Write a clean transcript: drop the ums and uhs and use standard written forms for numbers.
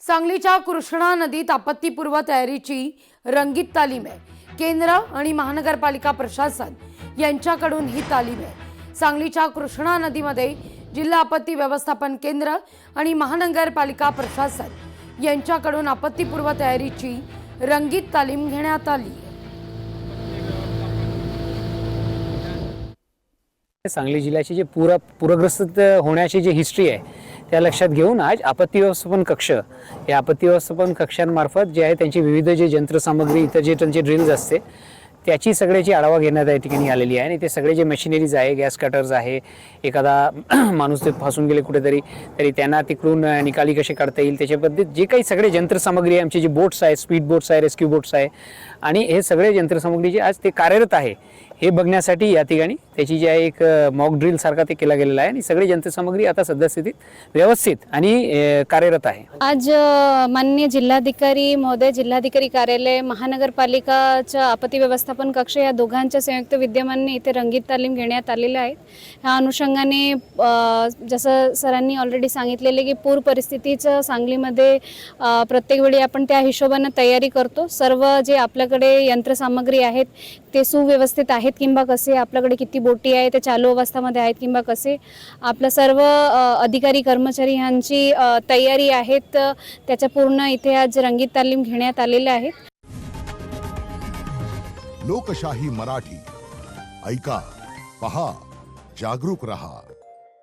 सांगलीच्या कृष्णा नदीत आपत्तीपूर्व तयारीची रंगीत तालीम आहे। केंद्र आणि महानगरपालिका प्रशासन यांच्याकडून ही तालीम आहे। सांगलीच्या कृष्णा नदीमध्ये जिल्हा आपत्ती व्यवस्थापन केंद्र आणि महानगरपालिका प्रशासन यांच्याकडून आपत्तीपूर्व तयारीची रंगीत तालीम घेण्यात आली। सांगली जिल्ह्याची जे पूरग्रस्त होण्याची जी हिस्ट्री आहे त्या लक्षात घेऊन आज आपत्ती व्यवस्थापन कक्ष या आपत्ती व्यवस्थापन कक्षांमार्फत जे आहे त्यांची विविध जे यंत्रसामग्री इतर जे त्यांचे ड्रिल्स असते त्याची सगळ्याची आढावा घेण्यात या ठिकाणी आलेली आहे। आणि ते सगळे जे मशिनरीज आहे, गॅस कटर्स आहे, एखादा माणूस ते फासून गेले कुठेतरी तरी त्यांना तिकडून निकाली कसे काढता येईल त्याच्या पद्धतीत जे काही सगळे यंत्रसामग्री आहे, आमचे जे बोट्स आहे, स्पीड बोट्स आहे, रेस्क्यू बोट्स आहे आणि हे सगळे यंत्रसामग्री जे आज ते कार्यरत आहे हे बघण्यासाठी या ठिकाणी त्याची जी आहे एक मॉक ड्रिल सारखा ते केला गेलेला आहे आणि सगळे यंत्रसामग्री आता सद्यस्थितीत व्यवस्थित आणि कार्यरत आहे। आज माननीय जिल्हाधिकारी महोदय, जिल्हाधिकारी कार्यालय, महानगरपालिकाच्या आपत्ती व्यवस्थापन कक्ष या दोघांच्या संयुक्त विद्यमाने इथे रंगीत तालीम घेण्यात आलेल्या आहेत। ह्या अनुषंगाने जसं सरांनी ऑलरेडी सांगितलेले की पूर परिस्थितीचं सांगलीमध्ये प्रत्येक वेळी आपण त्या हिशोबाने तयारी करतो। सर्व जे आपल्याकडे यंत्रसामग्री आहेत ते सुव्यवस्थित आहेत किंवा कसे, आपल्याकडे किती बोटी आहे ते चालू अवस्थेमध्ये आहेत किंवा कसे, आपल्या सर्व अधिकारी कर्मचारी यांची तयारी आहेत त्याच्या पूर्ण इथे आज रंगीत तालीम घेण्यात आलेल्या आहेत। लोकशाही मराठी ऐका, पहा, जागरूक रहा।